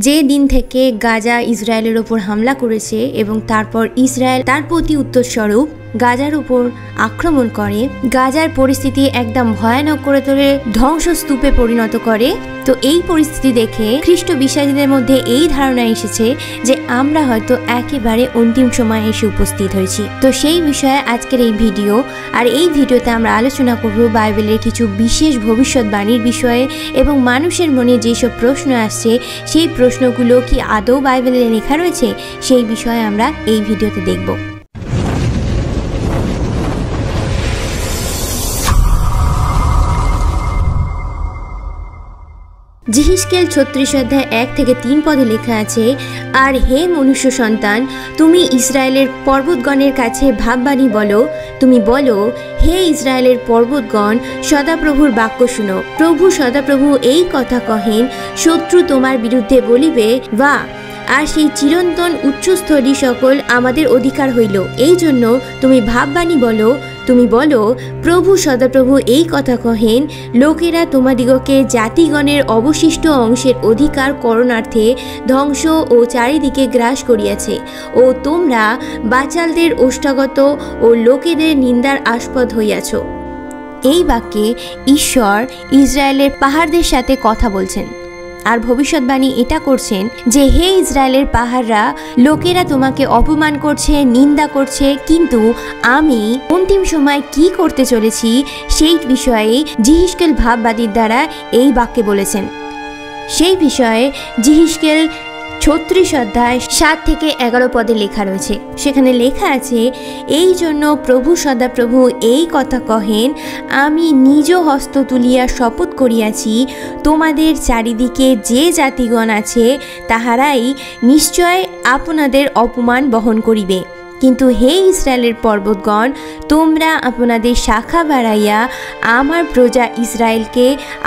যে দিন থেকে গাজা ইসরায়েলের ওপর হামলা করেছে এবং তারপর ইসরায়েল তার প্রতি উত্তরস্বরূপ গাজার উপর আক্রমণ করে, গাজার পরিস্থিতি একদম ভয়ানক করে তোলে, ধ্বংসস্তূপে পরিণত করে। তো এই পরিস্থিতি দেখে খ্রিস্ট বিশ্বাসীদের মধ্যে এই ধারণা এসেছে যে আমরা হয়তো একেবারে অন্তিম সময়ে এসে উপস্থিত হয়েছি। তো সেই বিষয়ে আজকের এই ভিডিও, আর এই ভিডিওতে আমরা আলোচনা করব বাইবেলের কিছু বিশেষ ভবিষ্যৎবাণীর বিষয়ে এবং মানুষের মনে যেসব প্রশ্ন আসছে সেই প্রশ্নগুলো কি আদৌ বাইবেলে লেখা রয়েছে সেই বিষয়ে আমরা এই ভিডিওতে দেখব। জিহিজকেল 36 অধ্যায় 1 থেকে 3 পদে লেখা আছে, আর হে মনুষ্য সন্তান, তুমি ইসরায়েলের পর্বতগণের কাছে ভাববাণী বলো। তুমি বলো, হে ইসরায়েলের পর্বতগণ, সদাপ্রভুর বাক্য শুনো। প্রভু সদাপ্রভু এই কথা কহেন, শত্রু তোমার বিরুদ্ধে বলিবে, বা আর সেই চিরন্তন উচ্চস্থলী সকল আমাদের অধিকার হইল। এই জন্য তুমি ভাববাণী বলো। তুমি বলো, প্রভু সদাপ্রভু এই কথা কহেন, লোকেরা তোমাদিগকে জাতিগণের অবশিষ্ট অংশের অধিকার করণার্থে ধ্বংস ও চারিদিকে গ্রাস করিয়াছে, ও তোমরা বাচালদের ওষ্ঠাগত ও লোকেদের নিন্দার আস্পদ হইয়াছ। এই বাক্যে ঈশ্বর ইসরায়েলের পাহাড়দের সাথে কথা বলছেন আর ভবিষ্যৎবাণী এটা করছেন যে, হে ইসরায়েলের পাহাড়রা, লোকেরা তোমাকে অপমান করছে, নিন্দা করছে, কিন্তু আমি অন্তিম সময় কি করতে চলেছি সেই বিষয়ে জিহিজকেল ভাববাদীর দ্বারা এই বাক্যে বলেছেন। সেই বিষয়ে জিহিজকেল 36 অধ্যায় 7 থেকে 11 পদে লেখা রয়েছে। সেখানে লেখা আছে, এই জন্য প্রভু সদাপ্রভু এই কথা কহেন, আমি নিজ হস্ত তুলিয়া শপথ করিয়াছি, তোমাদের চারিদিকে যে জাতিগণ আছে তাহারাই নিশ্চয় আপনাদের অপমান বহন করিবে। কিন্তু হে ইসরায়েলের পর্বতগণ, তোমরা আপনাদের শাখা বাড়াইয়া আমার প্রজা ইসরায়েলকে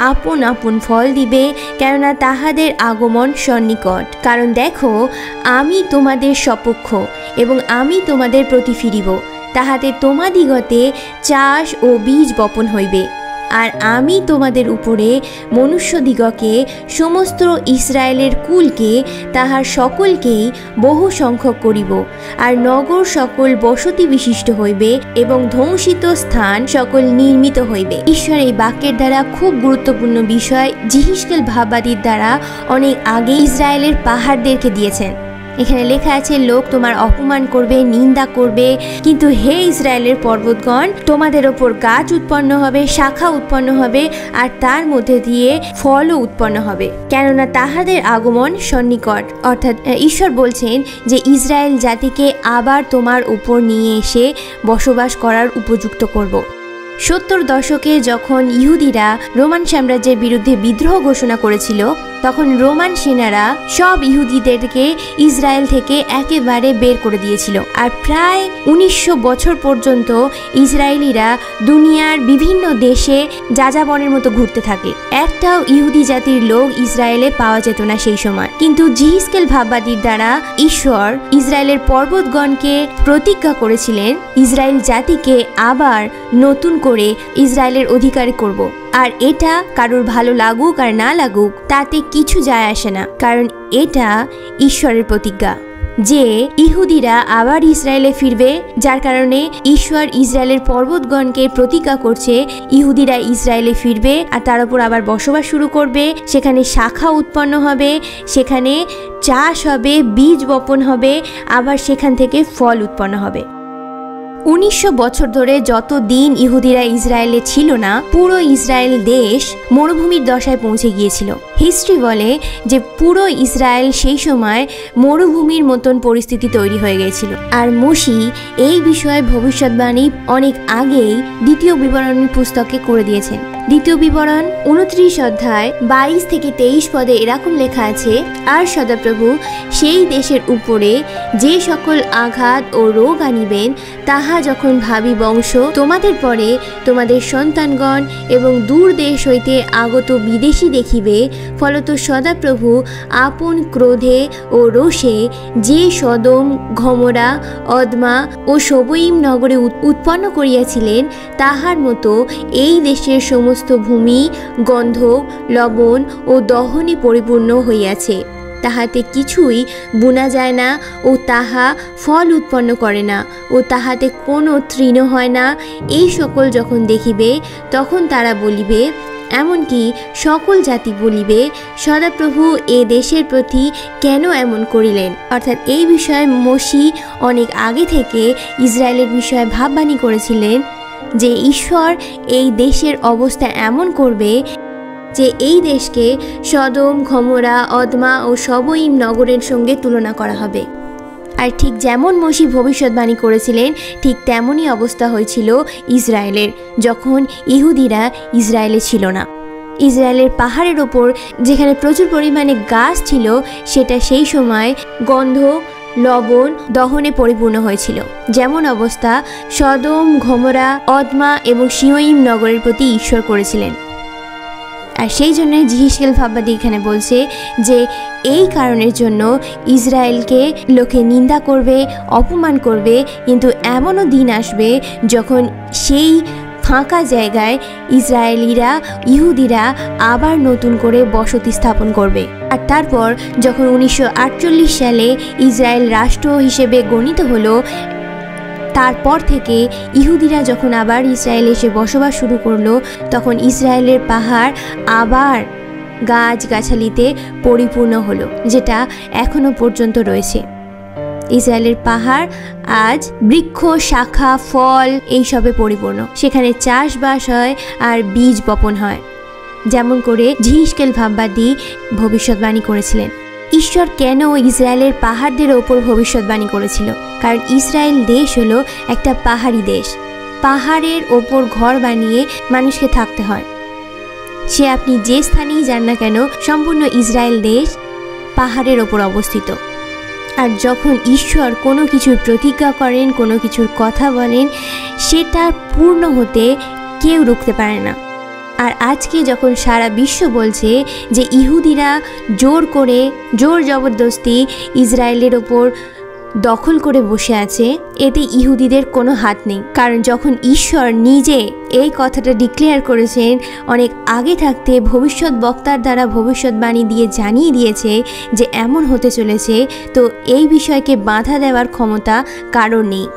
আপন আপন ফল দিবে, কেননা তাহাদের আগমন সন্নিকট। কারণ দেখো, আমি তোমাদের সপক্ষ এবং আমি তোমাদের প্রতি ফিরিব, তাহাতে তোমাদিগতে চাষ ও বীজ বপন হইবে। আর আমি তোমাদের উপরে মনুষ্যদিগকে, সমস্ত ইসরায়েলের কুলকে, তাহার সকলকেই বহু সংখ্যক করিব, আর নগর সকল বসতি বিশিষ্ট হইবে এবং ধ্বংসিত স্থান সকল নির্মিত হইবে। ঈশ্বর এই বাক্যের দ্বারা খুব গুরুত্বপূর্ণ বিষয় জিহিজকেল ভাববাদীর দ্বারা অনেক আগে ইসরায়েলের পাহাড়দেরকে দিয়েছেন। এখানে লেখা আছে, লোক তোমার অপমান করবে, নিন্দা করবে, কিন্তু হে ইসরায়েলের পর্বতগণ, তোমাদের ওপর গাছ উৎপন্ন হবে, শাখা উৎপন্ন হবে, আর তার মধ্যে দিয়ে ফলও উৎপন্ন হবে, কেননা তাহাদের আগমন সন্নিকট। অর্থাৎ ঈশ্বর বলছেন যে ইসরায়েল জাতিকে আবার তোমার উপর নিয়ে এসে বসবাস করার উপযুক্ত করব। 70 দশকে যখন ইহুদিরা রোমান সাম্রাজ্যের বিরুদ্ধে বিদ্রোহ ঘোষণা করেছিল, তখন রোমান সেনারা সব ইহুদিদেরকে ইসরায়েল থেকে একেবারে বের করে দিয়েছিল। আর প্রায় 1900 বছর পর্যন্ত ইসরায়েলিরা দুনিয়ার বিভিন্ন দেশে যাযাবরের মতো ঘুরতে থাকে। একটাও ইহুদি জাতির লোক ইসরায়েলে পাওয়া যেত না সেই সময়। কিন্তু জিহিজকেল ভাববাদীর দ্বারা ঈশ্বর ইসরায়েলের পর্বতগণকে প্রতিজ্ঞা করেছিলেন, ইসরায়েল জাতিকে আবার নতুন করে ইসরায়েলের অধিকারী করব। আর এটা কারোর ভালো লাগুক আর না লাগুক তাতে কিছু যায় আসে না, কারণ এটা ঈশ্বরের প্রতিজ্ঞা যে ইহুদিরা আবার ইসরায়েলে ফিরবে, যার কারণে ঈশ্বর ইসরায়েলের পর্বতগণকে প্রতিজ্ঞা করছে ইহুদিরা ইসরায়েলে ফিরবে আর তার উপর আবার বসবাস শুরু করবে। সেখানে শাখা উৎপন্ন হবে, সেখানে চাষ হবে, বীজ বপন হবে, আবার সেখান থেকে ফল উৎপন্ন হবে। 1900 বছর ধরে যত দিন ইহুদিরা ইসরায়েলে ছিল না, পুরো ইসরায়েল দেশ মরুভূমির দশায় পৌঁছে গিয়েছিল। হিস্ট্রি বলে যে পুরো ইসরায়েল সেই সময় মরুভূমির মতন পরিস্থিতি তৈরি হয়ে গিয়েছিল। আর মশি এই বিষয়ে ভবিষ্যৎবাণী অনেক আগেই দ্বিতীয় বিবরণী পুস্তকে করে দিয়েছেন। দ্বিতীয় বিবরণ 29 অধ্যায় 22 থেকে 23 পদে এরকম লেখা আছে, আর সদাপ্রভু সেই দেশের উপরে যে সকল আঘাত ও রোগ আনিবেন, তাহা যখন ভাবি বংশ তোমাদের পরে তোমাদের সন্তানগণ এবং দূর দেশ হইতে আগত বিদেশী দেখিবে, ফলত সদাপ্রভু আপন ক্রোধে ও রোষে যে সদম, গমোরা, অদমা ও সবইম নগরে উৎপন্ন করিয়াছিলেন, তাহার মতো এই দেশের সমস্ত ভূমি গন্ধক, লবণ ও দহনে পরিপূর্ণ হইয়াছে। তাহাতে কিছুই বুনা যায় না ও তাহা ফল উৎপন্ন করে না ও তাহাতে কোনো তৃণ হয় না, এই সকল যখন দেখিবে তখন তারা বলিবে, এমনকি সকল জাতি বলিবে, সদাপ্রভু এ দেশের প্রতি কেন এমন করিলেন। অর্থাৎ এই বিষয়ে মসি অনেক আগে থেকে ইসরায়েলের বিষয়ে ভাববাণী করেছিলেন যে ঈশ্বর এই দেশের অবস্থা এমন করবে যে এই দেশকে সদম, গমোরা, অদমা ও সবইম নগরের সঙ্গে তুলনা করা হবে। আর ঠিক যেমন মসি ভবিষ্যৎবাণী করেছিলেন ঠিক তেমনই অবস্থা হয়েছিল ইসরায়েলের, যখন ইহুদিরা ইসরায়েলে ছিল না। ইসরায়েলের পাহাড়ের ওপর যেখানে প্রচুর পরিমাণে গাছ ছিল সেটা সেই সময় গন্ধ, লবণ, দহনে পরিপূর্ণ হয়েছিল। যেমন অবস্থা সদম, গমোরা, অদমা এবং সবইম নগরের প্রতি ঈশ্বর করেছিলেন। আর সেই জন্য যিহিজকেল ভাববাদী এখানে বলছে যে এই কারণের জন্য ইসরায়েলকে লোকে নিন্দা করবে, অপমান করবে, কিন্তু এমনও দিন আসবে যখন সেই ফাঁকা জায়গায় ইসরায়েলিরা, ইহুদিরা আবার নতুন করে বসতি স্থাপন করবে। আর তারপর যখন 1948 সালে ইসরায়েল রাষ্ট্র হিসেবে গণিত হলো, তারপর থেকে ইহুদিরা যখন আবার ইসরায়েলে এসে বসবাস শুরু করলো, তখন ইসরায়েলের পাহাড় আবার গাছগাছালিতে পরিপূর্ণ হলো, যেটা এখনো পর্যন্ত রয়েছে। ইসরায়েলের পাহাড় আজ বৃক্ষ, শাখা, ফল এইসবে পরিপূর্ণ। সেখানে চাষবাস হয় আর বীজ বপন হয়, যেমন করে যিহিজকেল ভাববাদী ভবিষ্যৎবাণী করেছিলেন। ঈশ্বর কেন ইসরায়েলের পাহাড়দের ওপর ভবিষ্যৎবাণী করেছিল? কারণ ইসরায়েল দেশ হলো একটা পাহাড়ি দেশ। পাহাড়ের ওপর ঘর বানিয়ে মানুষকে থাকতে হয়। সে আপনি যে স্থানেই যান না কেন, সম্পূর্ণ ইসরায়েল দেশ পাহাড়ের ওপর অবস্থিত। আর যখন ঈশ্বর কোনো কিছুর প্রতিজ্ঞা করেন, কোনো কিছুর কথা বলেন, সেটা পূর্ণ হতে কেউ রুখতে পারে না। আর আজকে যখন সারা বিশ্ব বলছে যে ইহুদিরা জোর জবরদস্তি ইসরায়েলের ওপর দখল করে বসে আছে, এতে ইহুদিদের কোনো হাত নেই। কারণ যখন ঈশ্বর নিজে এই কথাটা ডিক্লেয়ার করেছেন, অনেক আগে থাকতে ভবিষ্যৎ বক্তার দ্বারা ভবিষ্যৎবাণী দিয়ে জানিয়ে দিয়েছে যে এমন হতে চলেছে, তো এই বিষয়কে বাধা দেওয়ার ক্ষমতা কারোর নেই।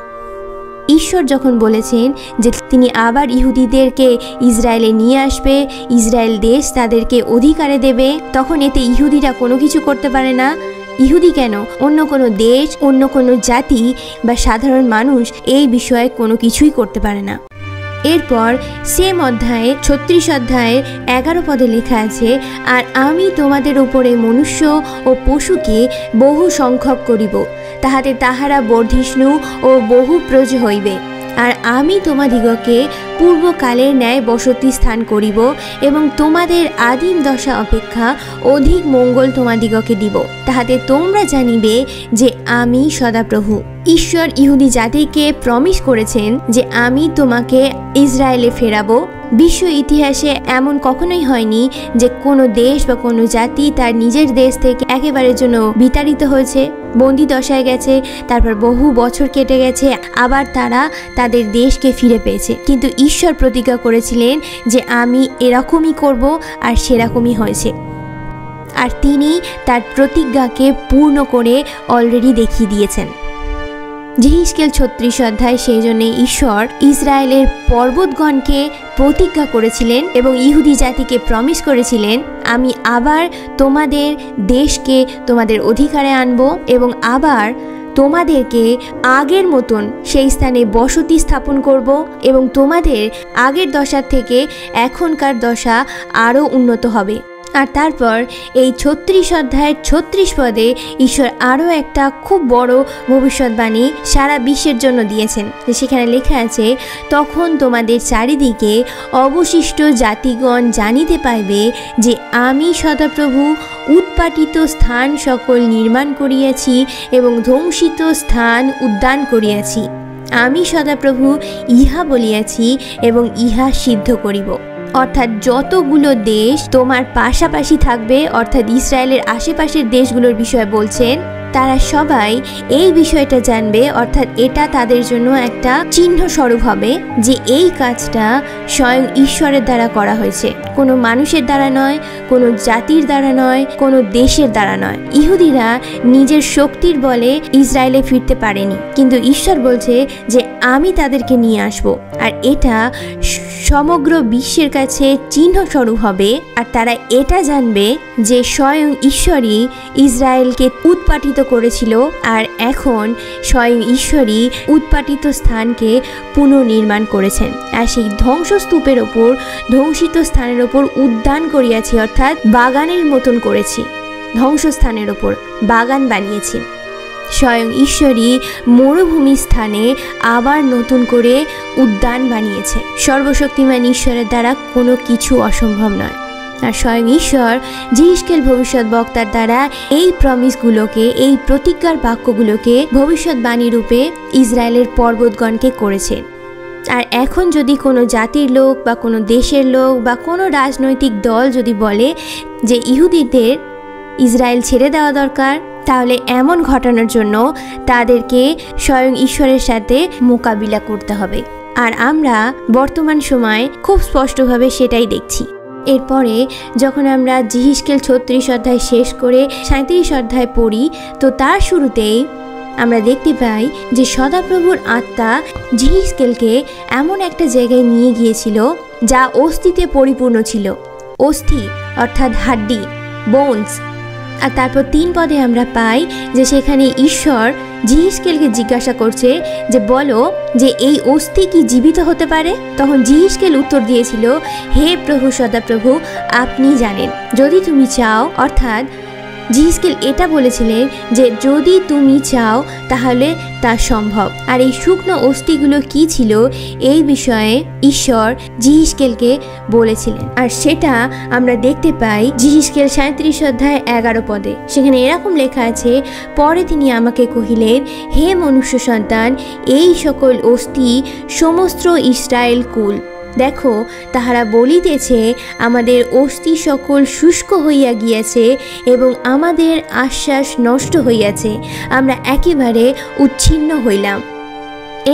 ঈশ্বর যখন বলেছেন যে তিনি আবার ইহুদিদেরকে ইসরায়েলে নিয়ে আসবে, ইসরায়েল দেশ তাদেরকে অধিকারে দেবে, তখন এতে ইহুদিরা কোনো কিছু করতে পারে না। ইহুদি কেন, অন্য কোনো দেশ, অন্য কোনো জাতি বা সাধারণ মানুষ এই বিষয়ে কোনো কিছুই করতে পারে না। এরপর সেম অধ্যায়ে 36 অধ্যায়ের 11 পদে লেখা আছে, আর আমি তোমাদের উপরে মনুষ্য ও পশুকে বহু সংখ্যক করিব, তাহাতে তাহারা বর্ধিষ্ণু ও বহু প্রজ হইবে। আর আমি তোমাদিগকে পূর্বকালের ন্যায় বসতি স্থান করিব এবং তোমাদের আদিম দশা অপেক্ষা অধিক মঙ্গল তোমাদিগকে দিব, তাহাতে তোমরা জানিবে যে আমি সদাপ্রভু। ঈশ্বর ইহুদি জাতিকে প্রমিস করেছেন যে আমি তোমাকে ইসরায়েলে ফেরাবো। বিশ্ব ইতিহাসে এমন কখনোই হয়নি যে কোনো দেশ বা কোনো জাতি তার নিজের দেশ থেকে একেবারের জন্য বিতাড়িত হয়েছে, বন্দি দশায় গেছে, তারপর বহু বছর কেটে গেছে, আবার তারা তাদের দেশকে ফিরে পেয়েছে। কিন্তু ঈশ্বর প্রতিজ্ঞা করেছিলেন যে আমি এরকমই করব, আর সেরকমই হয়েছে। আর তিনি তার প্রতিজ্ঞাকে পূর্ণ করে অলরেডি দেখিয়ে দিয়েছেন। যিহিজকেল 36 অধ্যায় সেই জন্য ঈশ্বর ইসরায়েলের পর্বতগণকে প্রতিজ্ঞা করেছিলেন এবং ইহুদি জাতিকে প্রমিস করেছিলেন, আমি আবার তোমাদের দেশকে তোমাদের অধিকারে আনব এবং আবার তোমাদেরকে আগের মতন সেই স্থানে বসতি স্থাপন করব এবং তোমাদের আগের দশার থেকে এখনকার দশা আরও উন্নত হবে। আর তারপর এই 36 অধ্যায়ের 36 পদে ঈশ্বর আরও একটা খুব বড় ভবিষ্যৎবাণী সারা বিশ্বের জন্য দিয়েছেন। সেখানে লেখা আছে, তখন তোমাদের চারিদিকে অবশিষ্ট জাতিগণ জানিতে পাইবে যে আমি সদাপ্রভু উৎপাটিত স্থান সকল নির্মাণ করিয়াছি এবং ধ্বংসিত স্থান উদ্যান করিয়াছি। আমি সদাপ্রভু ইহা বলিয়াছি এবং ইহা সিদ্ধ করিব। অর্থাৎ যতগুলো দেশ তোমার পাশাপাশি থাকবে, অর্থাৎ ইসরায়েলের আশেপাশের দেশগুলোর বিষয়ে বলছেন, তারা সবাই এই বিষয়টা জানবে, অর্থাৎ এটা তাদের জন্য একটা চিহ্ন স্বরূপ হবে যে এই কাজটা স্বয়ং ঈশ্বরের দ্বারা করা হয়েছে, কোনো মানুষের দ্বারা নয়, কোনো জাতির দ্বারা নয়, কোনো দেশের দ্বারা নয়। ইহুদিরা নিজের শক্তির বলে ইসরায়েলে ফিরতে পারেনি, কিন্তু ঈশ্বর বলছে যে আমি তাদেরকে নিয়ে আসব, আর এটা সমগ্র বিশ্বের কাছে চিহ্ন স্বরূপ হবে। আর তারা এটা জানবে যে স্বয়ং ঈশ্বরই ইসরায়েলকে উৎপাটিত করেছিল, আর এখন স্বয়ং ঈশ্বরই উৎপাটিত স্থানকে পুনর্নির্মাণ করেছেন। আর সেই ধ্বংসস্তূপের ওপর, ধ্বংসিত স্থানের ওপর উদ্যান করিয়াছি, অর্থাৎ বাগানের মতন করেছি। ধ্বংসস্থানের ওপর বাগান বানিয়েছি। স্বয়ং ঈশ্বরই মরুভূমি স্থানে আবার নতুন করে উদ্যান বানিয়েছে। সর্বশক্তিমান ঈশ্বরের দ্বারা কোনো কিছু অসম্ভব নয়। আর স্বয়ং ঈশ্বর জিহিজকেল ভবিষ্যৎ বক্তার দ্বারা এই প্রমিসগুলোকে, এই প্রতিজ্ঞার বাক্যগুলোকে ভবিষ্যৎবাণী রূপে ইসরায়েলের পর্বতগণকে করেছেন। আর এখন যদি কোনো জাতির লোক বা কোনো দেশের লোক বা কোনো রাজনৈতিক দল যদি বলে যে ইহুদিদের ইসরায়েল ছেড়ে দেওয়া দরকার, তাহলে এমন ঘটানোর জন্য তাদেরকে স্বয়ং ঈশ্বরের সাথে মোকাবিলা করতে হবে। আর আমরা বর্তমান সময় খুব স্পষ্টভাবে সেটাই দেখছি। এরপরে যখন আমরা জিহিজকেল 36 অধ্যায় শেষ করে 37 অধ্যায় পড়ি, তো তার শুরুতেই আমরা দেখতে পাই যে সদাপ্রভুর আত্মা জিহিজকেলকে এমন একটা জায়গায় নিয়ে গিয়েছিল যা অস্থিতে পরিপূর্ণ ছিল। অস্থি অর্থাৎ হাড্ডি, বোনস। আর তারপর 3 পদে আমরা পাই যে সেখানে ঈশ্বর জিহিজকেলকে জিজ্ঞাসা করছে যে বলো যে এই অস্থি কি জীবিত হতে পারে? তখন জিহিজকেল উত্তর দিয়েছিল, হে প্রভু সদাপ্রভু, আপনি জানেন, যদি তুমি চাও। অর্থাৎ জিহিজকেল এটা বলেছিলেন যে যদি তুমি চাও তাহলে তা সম্ভব। আর এই শুকনো অস্থিগুলো কি ছিল এই বিষয়ে ঈশ্বর জিহিজকেলকে বলেছিলেন। আর সেটা আমরা দেখতে পাই জিহিজকেল 37 অধ্যায় 11 পদে। সেখানে এরকম লেখা আছে, পরে তিনি আমাকে কহিলেন, হে মনুষ্য সন্তান, এই সকল অস্থি সমস্ত ইসরায়েল কুল। দেখো, তাহারা বলিতেছে, আমাদের অস্থি সকল শুষ্ক হইয়া গিয়াছে এবং আমাদের আশ্বাস নষ্ট হইয়াছে, আমরা একেবারে উচ্ছিন্ন হইলাম।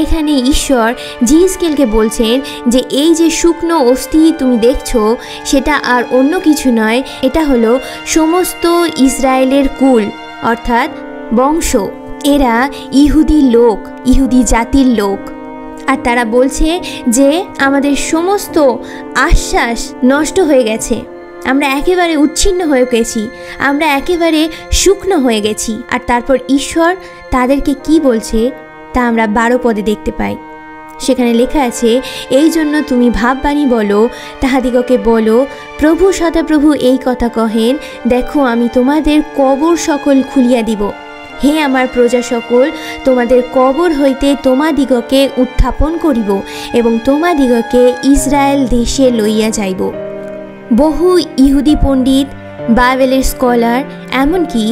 এখানে ঈশ্বর জিহিজকেলকে বলছেন যে এই যে শুকনো অস্থি তুমি দেখছো, সেটা আর অন্য কিছু নয়, এটা হলো সমস্ত ইসরায়েলের কুল, অর্থাৎ বংশ। এরা ইহুদি লোক, ইহুদি জাতির লোক। আর তারা বলছে যে আমাদের সমস্ত আশ্বাস নষ্ট হয়ে গেছে, আমরা একেবারে উচ্ছিন্ন হয়ে গেছি, আমরা একেবারে শুকনো হয়ে গেছি। আর তারপর ঈশ্বর তাদেরকে কি বলছে তা আমরা 12 পদে দেখতে পাই। সেখানে লেখা আছে, এই জন্য তুমি ভাববাণী বলো, তাহাদিগকে বলো, প্রভু সদাপ্রভু এই কথা কহেন, দেখো আমি তোমাদের কবর সকল খুলিয়া দিব। হে আমার প্রজা সকল, তোমাদের কবর হইতে তোমাদিগকে উত্থাপন করিব এবং তোমাদিগকে ইসরায়েল দেশে লইয়া যাইব। বহু ইহুদি পণ্ডিত, বাইবেলের স্কলার, এমনকি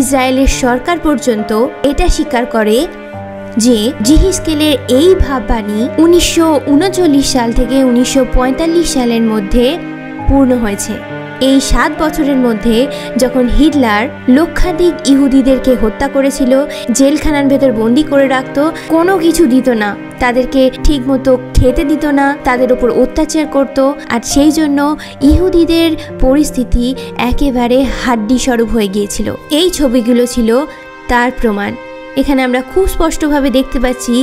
ইসরায়েলের সরকার পর্যন্ত এটা স্বীকার করে যে জিহিজকেলের এই ভাববাণী 1939 সাল থেকে 1945 সালের মধ্যে পূর্ণ হয়েছে। এই 7 বছরের মধ্যে যখন হিটলার লক্ষাধিক ইহুদিদেরকে হত্যা করেছিল, জেলখানার ভেতর বন্দি করে রাখত, কোনো কিছু দিত না, তাদেরকে ঠিক মতো খেতে দিত না, তাদের উপর অত্যাচার করত। আর সেই জন্য ইহুদিদের পরিস্থিতি একেবারে হাড্ডি স্বরূপ হয়ে গিয়েছিল। এই ছবিগুলো ছিল তার প্রমাণ। এখানে আমরা খুব স্পষ্টভাবে দেখতে পাচ্ছি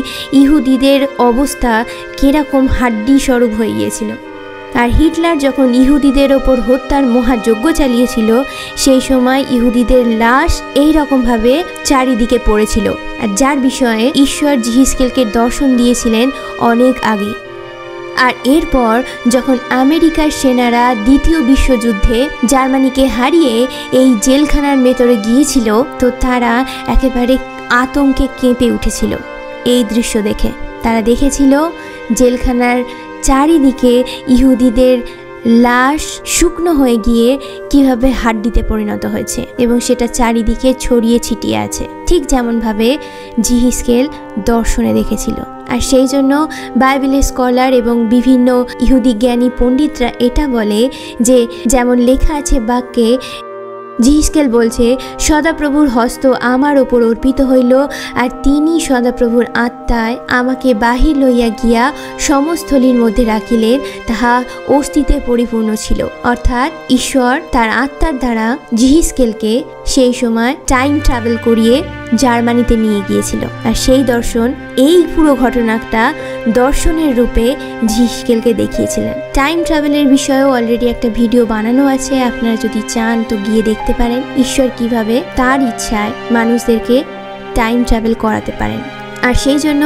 ইহুদিদের অবস্থা কিরকম হাড্ডি স্বরূপ হয়ে গিয়েছিল। আর হিটলার যখন ইহুদিদের ওপর হত্যার মহাযজ্ঞ চালিয়েছিল, সেই সময় ইহুদিদের লাশ এই রকমভাবে চারিদিকে পড়েছিল, আর যার বিষয়ে ঈশ্বর জিহিজকেলকে দর্শন দিয়েছিলেন অনেক আগে। আর এরপর যখন আমেরিকার সেনারা দ্বিতীয় বিশ্বযুদ্ধে জার্মানিকে হারিয়ে এই জেলখানার ভেতরে গিয়েছিল, তো তারা একেবারে আতঙ্কে কেঁপে উঠেছিল এই দৃশ্য দেখে। তারা দেখেছিল জেলখানার চারিদিকে ইহুদিদের লাশ শুকনো হয়ে গিয়ে কিভাবে হাড্ডিতে পরিণত হয়েছে এবং সেটা চারিদিকে ছড়িয়ে ছিটিয়ে আছে, ঠিক যেমনভাবে জিহিজকেল দর্শনে দেখেছিল। আর সেই জন্য বাইবেলের স্কলার এবং বিভিন্ন ইহুদি জ্ঞানী পণ্ডিতরা এটা বলে যে যেমন লেখা আছে বাক্যে, জিহিসকেল বলছে, সদাপ্রভুর হস্ত আমার ওপর অর্পিত হইল, আর তিনি সদাপ্রভুর আত্মায় আমাকে বাহির লইয়া গিয়া সমস্থলীর মধ্যে রাখিলেন, তাহা অস্তিতে পরিপূর্ণ ছিল। অর্থাৎ ঈশ্বর তার আত্মার দ্বারা জিহিসকেলকে সেই সময় টাইম ট্রাভেল করিয়ে জার্মানিতে নিয়ে গিয়েছিল। আর সেই দর্শন, এই পুরো ঘটনাটা দর্শনের রূপে জিহিসকেলকে দেখিয়েছিলেন। টাইম ট্রাভেলের বিষয়েও অলরেডি একটা ভিডিও বানানো আছে, আপনারা যদি চান তো গিয়ে দেখতে পারেন ঈশ্বর কিভাবে তার ইচ্ছায় মানুষদেরকে টাইম ট্রাভেল করাতে পারেন। আর সেই জন্য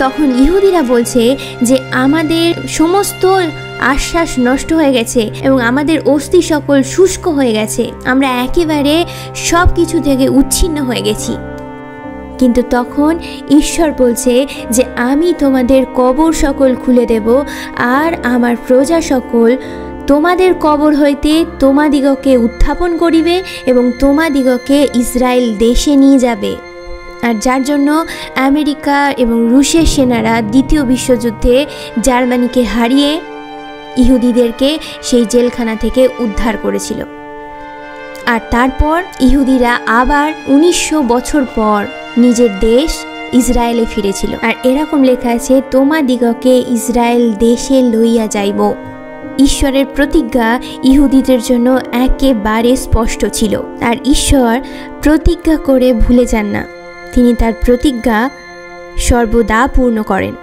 তখন ইহুদিরা বলছে যে আমাদের সমস্ত আশ্বাস নষ্ট হয়ে গেছে এবং আমাদের অস্থি সকল শুষ্ক হয়ে গেছে, আমরা একেবারে সব কিছু থেকে উচ্ছিন্ন হয়ে গেছি। কিন্তু তখন ঈশ্বর বলছে যে আমি তোমাদের কবর সকল খুলে দেব, আর আমার প্রজা সকল তোমাদের কবর হইতে তোমাদিগকে উত্থাপন করিবে এবং তোমাদিগকে ইসরায়েল দেশে নিয়ে যাবে। আর যার জন্য আমেরিকা এবং রুশের সেনারা দ্বিতীয় বিশ্বযুদ্ধে জার্মানিকে হারিয়ে ইহুদিদেরকে সেই জেলখানা থেকে উদ্ধার করেছিল। আর তারপর ইহুদিরা আবার 1900 বছর পর নিজের দেশ ইসরায়েলে ফিরেছিল। আর এরকম লেখা আছে, তোমাদিগকে ইসরায়েল দেশে লইয়া যাইব। ঈশ্বরের প্রতিজ্ঞা ইহুদিদের জন্য একেবারে স্পষ্ট ছিল, আর ঈশ্বর প্রতিজ্ঞা করে ভুলে যান না, তিনি তার প্রতিজ্ঞা সর্বদা পূর্ণ করেন।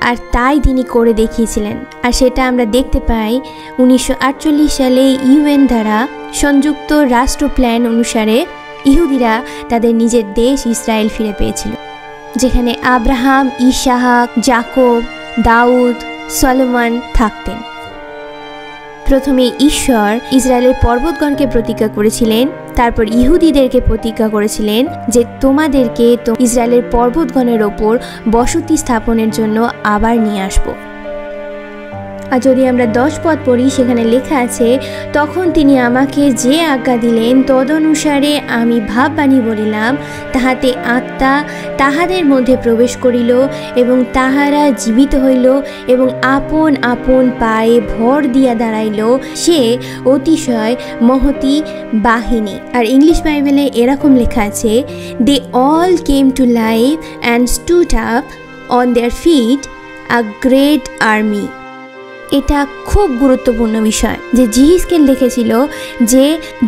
আর তাই তিনি করে দেখিয়েছিলেন। আর সেটা আমরা দেখতে পাই 1948 সালে ইউএন দ্বারা সংযুক্ত রাষ্ট্র প্ল্যান অনুসারে ইহুদিরা তাদের নিজের দেশ ইসরায়েল ফিরে পেয়েছিল, যেখানে আব্রাহাম, ইসাহাক, যাকব, দাউদ, সলোমন থাকতেন। প্রথমে ঈশ্বর ইসরায়েলের পর্বতগণকে প্রতিজ্ঞা করেছিলেন, তারপর ইহুদিদেরকে প্রতিজ্ঞা করেছিলেন যে তোমাদেরকে ইসরায়েলের পর্বতগণের ওপর বসতি স্থাপনের জন্য আবার নিয়ে আসবো। আর যদি আমরা 10 পদ পড়ি, সেখানে লেখা আছে, তখন তিনি আমাকে যে আজ্ঞা দিলেন তদনুসারে আমি ভাববাণী বলিলাম, তাহাতে আত্মা তাহাদের মধ্যে প্রবেশ করিল এবং তাহারা জীবিত হইল এবং আপন আপন পায়ে ভর দিয়া দাঁড়াইল, সে অতিশয় মহতি বাহিনী। আর ইংলিশ বাইবেলে এরকম লেখা আছে, they all came to life and stood up on their feet a great army. এটা খুব গুরুত্বপূর্ণ বিষয় যে জিহিসকেল দেখেছিল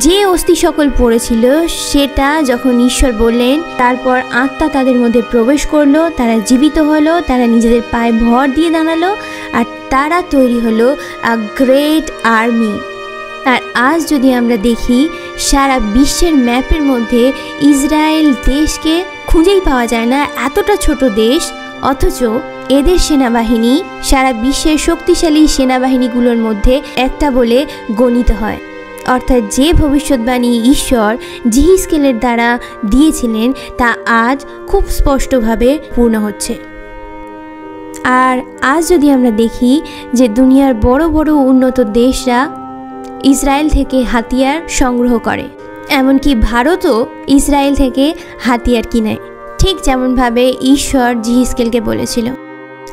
যে অস্থি সকল পড়েছিল, সেটা যখন ঈশ্বর বললেন, তারপর আত্মা তাদের মধ্যে প্রবেশ করলো, তারা জীবিত হলো, তারা নিজেদের পায়ে ভর দিয়ে দাঁড়ালো, আর তারা তৈরি হলো আ গ্রেট আর্মি। আর আজ যদি আমরা দেখি, সারা বিশ্বের ম্যাপের মধ্যে ইসরায়েল দেশকে খুঁজেই পাওয়া যায় না, এতটা ছোট দেশ, অথচ এদের সেনাবাহিনী সারা বিশ্বের শক্তিশালী সেনাবাহিনীগুলোর মধ্যে একটা বলে গণিত হয়। অর্থাৎ যে ভবিষ্যৎবাণী ঈশ্বর জিহিসকেলের দ্বারা দিয়েছিলেন তা আজ খুব স্পষ্টভাবে পূর্ণ হচ্ছে। আর আজ যদি আমরা দেখি যে দুনিয়ার বড় বড় উন্নত দেশরা ইসরায়েল থেকে হাতিয়ার সংগ্রহ করে, এমনকি ভারতও ইসরায়েল থেকে হাতিয়ার কিনে, ঠিক যেমনভাবে ঈশ্বর জিহিসকেলকে বলেছিল।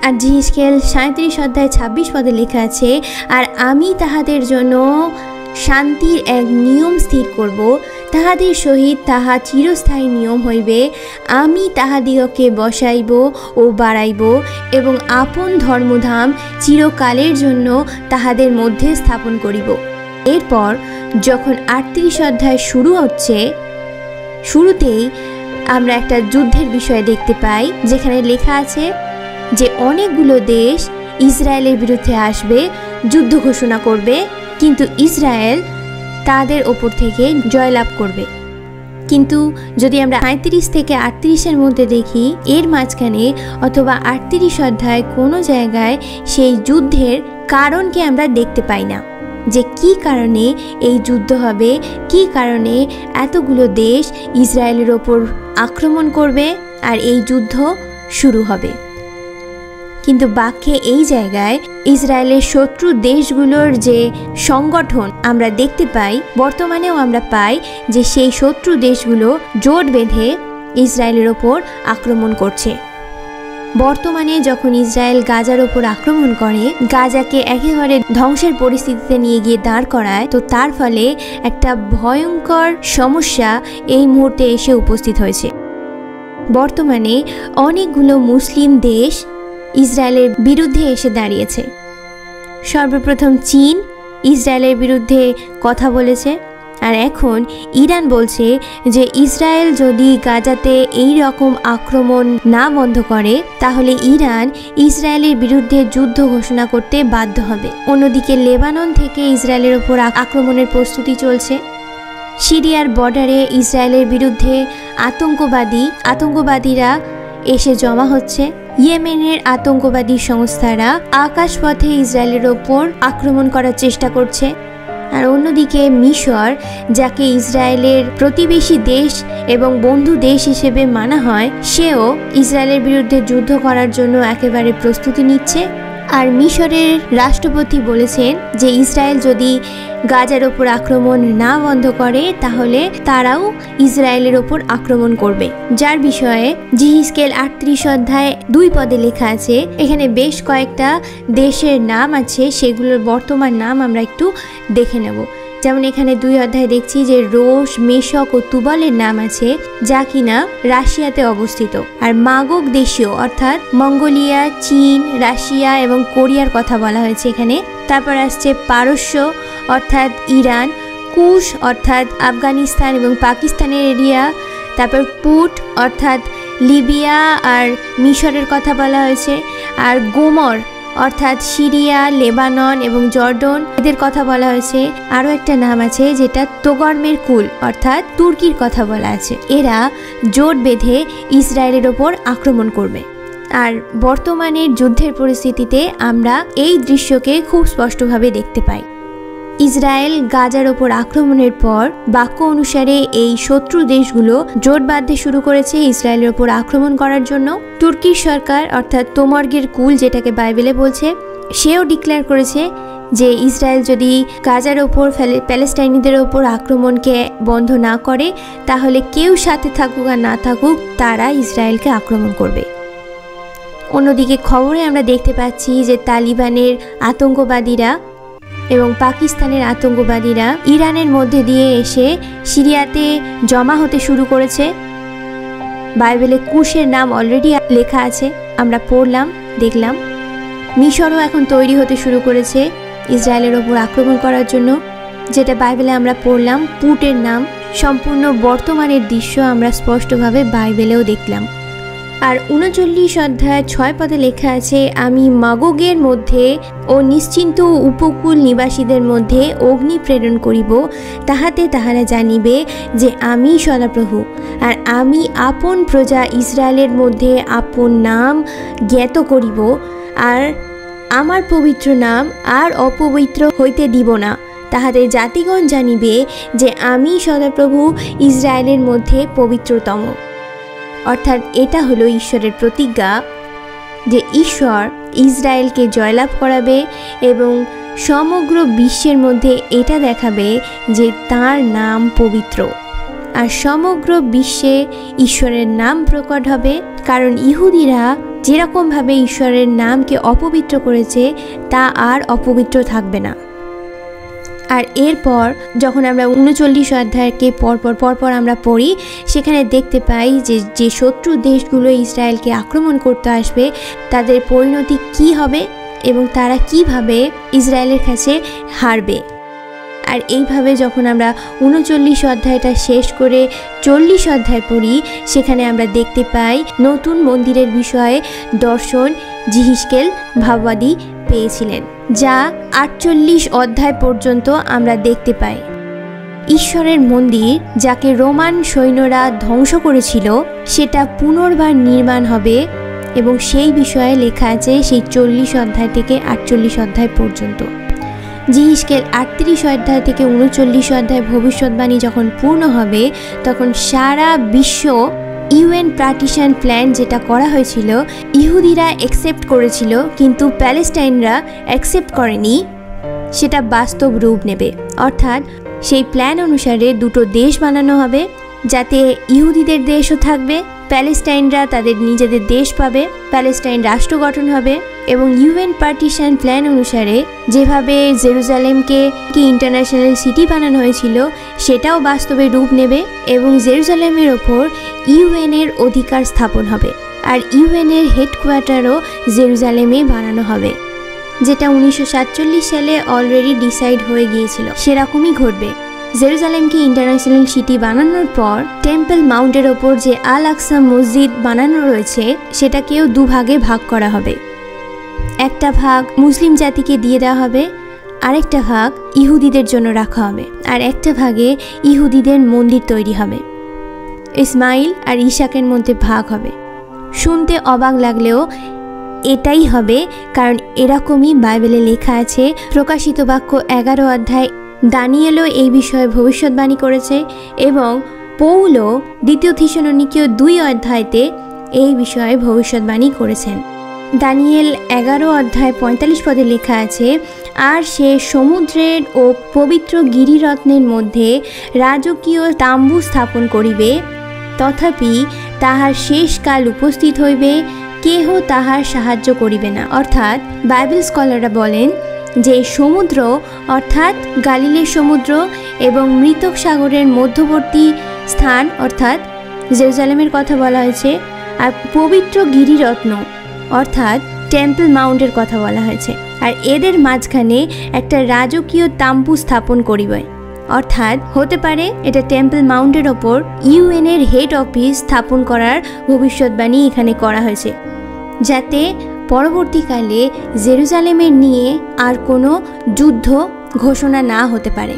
আর জিহিসকেল 37 অধ্যায় 26 পদে লেখা আছে, আর আমি তাহাদের জন্য শান্তির এক নিয়ম স্থির করব, তাহাদের সহিত তাহা চিরস্থায়ী নিয়ম হইবে, আমি তাহাদিগকে বসাইব ও বাড়াইব এবং আপন ধর্মধাম চিরকালের জন্য তাহাদের মধ্যে স্থাপন করিব। এরপর যখন 38 অধ্যায় শুরু হচ্ছে, শুরুতেই আমরা একটা যুদ্ধের বিষয় দেখতে পাই, যেখানে লেখা আছে যে অনেকগুলো দেশ ইসরায়েলের বিরুদ্ধে আসবে, যুদ্ধ ঘোষণা করবে, কিন্তু ইসরায়েল তাদের ওপর থেকে জয়লাভ করবে। কিন্তু যদি আমরা 35 থেকে 38-এর মধ্যে দেখি, এর মাঝখানে অথবা 38 অধ্যায় কোনো জায়গায় সেই যুদ্ধের কারণকে আমরা দেখতে পাই না, যে কি কারণে এই যুদ্ধ হবে, কি কারণে এতগুলো দেশ ইসরায়েলের ওপর আক্রমণ করবে আর এই যুদ্ধ শুরু হবে। কিন্তু বাক্যে এই জায়গায় ইসরায়েলের শত্রু দেশগুলোর যে সংগঠন আমরা দেখতে পাই, বর্তমানেও আমরা পাই যে সেই শত্রু দেশগুলো জোট বেঁধে ইসরায়েলের ওপর আক্রমণ করছে। বর্তমানে যখন ইসরায়েল গাজার ওপর আক্রমণ করে, গাজাকে একেবারে ধ্বংসের পরিস্থিতিতে নিয়ে গিয়ে দাঁড় করায়, তো তার ফলে একটা ভয়ঙ্কর সমস্যা এই মুহূর্তে এসে উপস্থিত হয়েছে। বর্তমানে অনেকগুলো মুসলিম দেশ ইসরায়েলের বিরুদ্ধে এসে দাঁড়িয়েছে। সর্বপ্রথম চীন ইসরায়েলের বিরুদ্ধে কথা বলেছে, আর এখন ইরান বলছে যে ইসরায়েল যদি গাজাতে এই রকম আক্রমণ না বন্ধ করে তাহলে ইরান ইসরায়েলের বিরুদ্ধে যুদ্ধ ঘোষণা করতে বাধ্য হবে। অন্যদিকে লেবানন থেকে ইসরায়েলের ওপর আক্রমণের প্রস্তুতি চলছে। সিরিয়ার বর্ডারে ইসরায়েলের বিরুদ্ধে আতঙ্কবাদীরা এসে জমা হচ্ছে। ইয়েমেনের আতঙ্কবাদী সংস্থারা আকাশপথে ইসরায়েলের ওপর আক্রমণ করার চেষ্টা করছে। আর অন্যদিকে মিশর, যাকে ইসরায়েলের প্রতিবেশী দেশ এবং বন্ধু দেশ হিসেবে মানা হয়, সেও ইসরায়েলের বিরুদ্ধে যুদ্ধ করার জন্য একেবারে প্রস্তুতি নিচ্ছে। আর মিশরের রাষ্ট্রপতি বলেছেন যে ইসরায়েল যদি গাজার ওপর আক্রমণ না বন্ধ করে তাহলে তারাও ইসরায়েলের ওপর আক্রমণ করবে, যার বিষয়ে জিহিজকেল 38 অধ্যায় 2 পদে লেখা আছে। এখানে বেশ কয়েকটা দেশের নাম আছে, সেগুলোর বর্তমান নাম আমরা একটু দেখে নেব। যেমন এখানে 2 অধ্যায় দেখছি যে রোশ, মেশক ও তুবালের নাম আছে, যা কিনা রাশিয়াতে অবস্থিত। আর মাগগ দেশীয় অর্থাৎ মঙ্গোলিয়া, চীন, রাশিয়া এবং কোরিয়ার কথা বলা হয়েছে এখানে। তারপর আসছে পারস্য অর্থাৎ ইরান, কুশ অর্থাৎ আফগানিস্তান এবং পাকিস্তানের এরিয়া, তারপর পুট অর্থাৎ লিবিয়া আর মিশরের কথা বলা হয়েছে, আর গোমর অর্থাৎ সিরিয়া, লেবানন এবং জর্ডন এদের কথা বলা হয়েছে। আরও একটা নাম আছে যেটা তোগর্মের কুল অর্থাৎ তুর্কির কথা বলা আছে। এরা জোট বেঁধে ইসরায়েলের ওপর আক্রমণ করবে। আর বর্তমানের যুদ্ধের পরিস্থিতিতে আমরা এই দৃশ্যকে খুব স্পষ্টভাবে দেখতে পাই। ইসরায়েল গাজার ওপর আক্রমণের পর বাক্য অনুসারে এই শত্রু দেশগুলো জোট বাঁধতে শুরু করেছে ইসরায়েলের ওপর আক্রমণ করার জন্য। তুর্কির সরকার অর্থাৎ তোমর্গের কুল, যেটাকে বাইবেলে বলছে, সেও ডিক্লেয়ার করেছে যে ইসরায়েল যদি গাজার ওপর প্যালেস্টাইনিদের ওপর আক্রমণকে বন্ধ না করে তাহলে কেউ সাথে থাকুক আর না থাকুক তারা ইসরায়েলকে আক্রমণ করবে। অন্যদিকে খবরে আমরা দেখতে পাচ্ছি যে তালিবানের আতঙ্কবাদীরা এবং পাকিস্তানের আতঙ্কবাদীরা ইরানের মধ্যে দিয়ে এসে সিরিয়াতে জমা হতে শুরু করেছে। বাইবেলে কুশের নাম অলরেডি লেখা আছে, আমরা পড়লাম, দেখলাম। মিশরও এখন তৈরি হতে শুরু করেছে ইসরায়েলের ওপর আক্রমণ করার জন্য, যেটা বাইবেলে আমরা পড়লাম। পুটের নাম, সম্পূর্ণ বর্তমানের দৃশ্য আমরা স্পষ্টভাবে বাইবেলেও দেখলাম। আর 39 অধ্যায় 6 পদে লেখা আছে, আমি মাগগের মধ্যে ও নিশ্চিন্ত উপকূল নিবাসীদের মধ্যে অগ্নি প্রেরণ করিব, তাহাতে তাহারা জানিবে যে আমি সদাপ্রভু। আর আমি আপন প্রজা ইসরায়েলের মধ্যে আপন নাম জ্ঞাত করিব, আর আমার পবিত্র নাম আর অপবিত্র হইতে দিব না, তাহাতে জাতিগণ জানিবে যে আমি সদাপ্রভু ইসরায়েলের মধ্যে পবিত্রতম। অর্থাৎ এটা হলো ঈশ্বরের প্রতিজ্ঞা যে ঈশ্বর ইসরায়েলকে জয়লাভ করাবে এবং সমগ্র বিশ্বের মধ্যে এটা দেখাবে যে তার নাম পবিত্র। আর সমগ্র বিশ্বে ঈশ্বরের নাম প্রকট হবে, কারণ ইহুদিরা যেরকমভাবে ঈশ্বরের নামকে অপবিত্র করেছে তা আর অপবিত্র থাকবে না। আর এরপর যখন আমরা 39 অধ্যায়কে পরপর আমরা পড়ি, সেখানে দেখতে পাই যে শত্রু দেশগুলো ইসরায়েলকে আক্রমণ করতে আসবে তাদের পরিণতি কি হবে এবং তারা কিভাবে ইসরায়েলের কাছে হারবে। আর এইভাবে যখন আমরা 39 অধ্যায়টা শেষ করে 40 অধ্যায় পড়ি, সেখানে আমরা দেখতে পাই নতুন মন্দিরের বিষয়ে দর্শন জিহিজকেল ভাববাদী পেয়েছিলেন, যা 48 অধ্যায় পর্যন্ত আমরা দেখতে পাই। ঈশ্বরের মন্দির যাকে রোমান সৈন্যরা ধ্বংস করেছিল সেটা পুনর্বার নির্মাণ হবে এবং সেই বিষয়ে লেখা আছে সেই 40 অধ্যায় থেকে 48 অধ্যায় পর্যন্ত। জিহিজকেল 38 অধ্যায় থেকে 39 অধ্যায় ভবিষ্যৎবাণী যখন পূর্ণ হবে তখন সারা বিশ্ব ইউএন পার্টিশন প্ল্যান যেটা করা হয়েছিল ইহুদিরা অ্যাকসেপ্ট করেছিল কিন্তু প্যালেস্টাইনরা অ্যাকসেপ্ট করেনি, সেটা বাস্তব রূপ নেবে। অর্থাৎ সেই প্ল্যান অনুসারে দুটো দেশ বানানো হবে, যাতে ইহুদিদের দেশও থাকবে, প্যালেস্টাইনরা তাদের নিজেদের দেশ পাবে, প্যালেস্টাইন রাষ্ট্র গঠন হবে এবং ইউএন পার্টিশন প্ল্যান অনুসারে যেভাবে জেরুজালেমকে ইন্টারন্যাশনাল সিটি বানানো হয়েছিল সেটাও বাস্তবে রূপ নেবে এবং জেরুজালেমের ওপর ইউএনের অধিকার স্থাপন হবে। আর ইউএনের হেডকোয়ার্টারও জেরুজালেমে বানানো হবে, যেটা 1947 সালে অলরেডি ডিসাইড হয়ে গিয়েছিল। সেরকমই ঘটবে। জেরুজালেমকে ইন্টারন্যাশনাল সিটি বানানোর পর টেম্পল মাউন্টের ওপর যে আল আকসা মসজিদ বানানো রয়েছে সেটাকেও দুভাগে ভাগ করা হবে। একটা ভাগ মুসলিম জাতিকে দিয়ে দেওয়া হবে, আরেকটা ভাগ ইহুদিদের জন্য রাখা হবে, আর একটা ভাগে ইহুদিদের মন্দির তৈরি হবে। ইসমাইল আর ইসাকের মধ্যে ভাগ হবে। শুনতে অবাক লাগলেও এটাই হবে, কারণ এরকমই বাইবেলে লেখা আছে। প্রকাশিত বাক্য 11 অধ্যায় দানিয়েলও এই বিষয়ে ভবিষ্যৎবাণী করেছে এবং পৌলও দ্বিতীয় থিসসলনিকীয় 2 অধ্যায়তে এই বিষয়ে ভবিষ্যৎবাণী করেছেন। দানিয়েল 11 অধ্যায় 45 পদে লেখা আছে, আর সে সমুদ্রের ও পবিত্র গিরিরত্নের মধ্যে রাজকীয় তাম্বু স্থাপন করিবে, তথাপি তাহার শেষ কাল উপস্থিত হইবে, কেহ তাহার সাহায্য করিবে না। অর্থাৎ বাইবেল স্কলাররা বলেন যে সমুদ্র অর্থাৎ গালিলের সমুদ্র এবং মৃতক সাগরের মধ্যবর্তী স্থান অর্থাৎ জেরুজালেমের কথা বলা হয়েছে, আর পবিত্র গিরিরত্ন অর্থাৎ টেম্পল মাউন্টের কথা বলা হয়েছে, আর এদের মাঝখানে একটা রাজকীয় তাম্বু স্থাপন করিবে। অর্থাৎ হতে পারে এটা টেম্পল মাউন্টের ওপর ইউএনের হেড অফিস স্থাপন করার ভবিষ্যৎবাণী এখানে করা হয়েছে, যাতে পরবর্তীকালে জেরুজালেমের নিয়ে আর কোনো যুদ্ধ ঘোষণা না হতে পারে।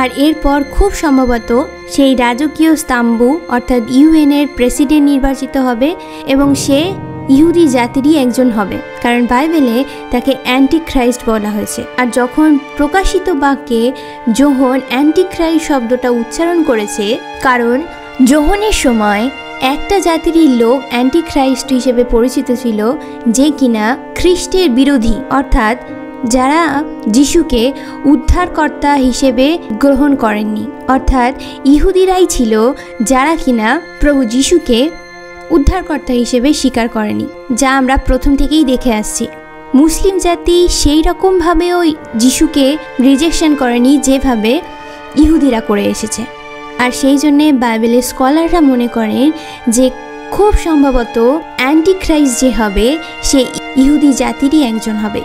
আর এরপর খুব সম্ভবত সেই রাজকীয় স্তম্ভ অর্থাৎ ইউএনের প্রেসিডেন্ট নির্বাচিত হবে এবং সে ইহুদি জাতিরই একজন হবে, কারণ বাইবেলে তাকে অ্যান্টিখ্রাইস্ট বলা হয়েছে। আর যখন প্রকাশিত বাক্যে যোহন অ্যান্টিখ্রাইস্ট শব্দটা উচ্চারণ করেছে, কারণ যোহনের সময় একটা জাতিরই লোক অ্যান্টিখ্রাইস্ট হিসেবে পরিচিত ছিল, যে কিনা খ্রিস্টের বিরোধী, অর্থাৎ যারা যিশুকে উদ্ধারকর্তা হিসেবে গ্রহণ করেননি। অর্থাৎ ইহুদিরাই ছিল যারা কিনা প্রভু যিশুকে উদ্ধারকর্তা হিসেবে স্বীকার করেনি, যা আমরা প্রথম থেকেই দেখে আসছি। মুসলিম জাতি সেই রকমভাবেও যিশুকে রিজেকশন করেনি যেভাবে ইহুদিরা করে এসেছে। আর সেই জন্যে বাইবেলের স্কলাররা মনে করেন যে খুব সম্ভবত অ্যান্টিখ্রাইস্ট যে হবে সে ইহুদি জাতিরই একজন হবে,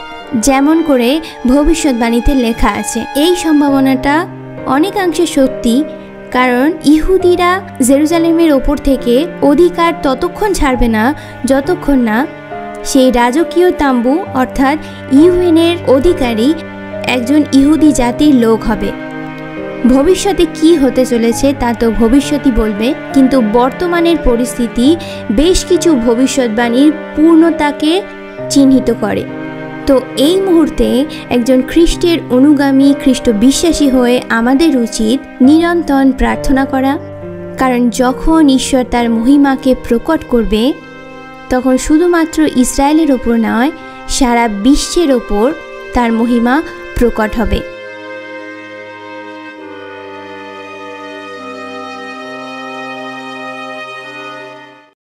যেমন করে ভবিষ্যৎবাণীতে লেখা আছে। এই সম্ভাবনাটা অনেকাংশে সত্যি, কারণ ইহুদিরা জেরুজালেমের ওপর থেকে অধিকার ততক্ষণ ছাড়বে না যতক্ষণ না সেই রাজকীয় তাম্বু অর্থাৎ ইউএনের অধিকারী একজন ইহুদি জাতির লোক হবে। ভবিষ্যতে কি হতে চলেছে তা তো ভবিষ্যৎই বলবে, কিন্তু বর্তমানের পরিস্থিতি বেশ কিছু ভবিষ্যৎবাণীর পূর্ণতাকে চিহ্নিত করে। তো এই মুহূর্তে একজন খ্রিস্টের অনুগামী, খ্রিস্ট বিশ্বাসী হয়ে আমাদের উচিত নিরন্তর প্রার্থনা করা, কারণ যখন ঈশ্বর তার মহিমাকে প্রকট করবে তখন শুধুমাত্র ইসরায়েলের ওপর নয়, সারা বিশ্বের ওপর তার মহিমা প্রকট হবে।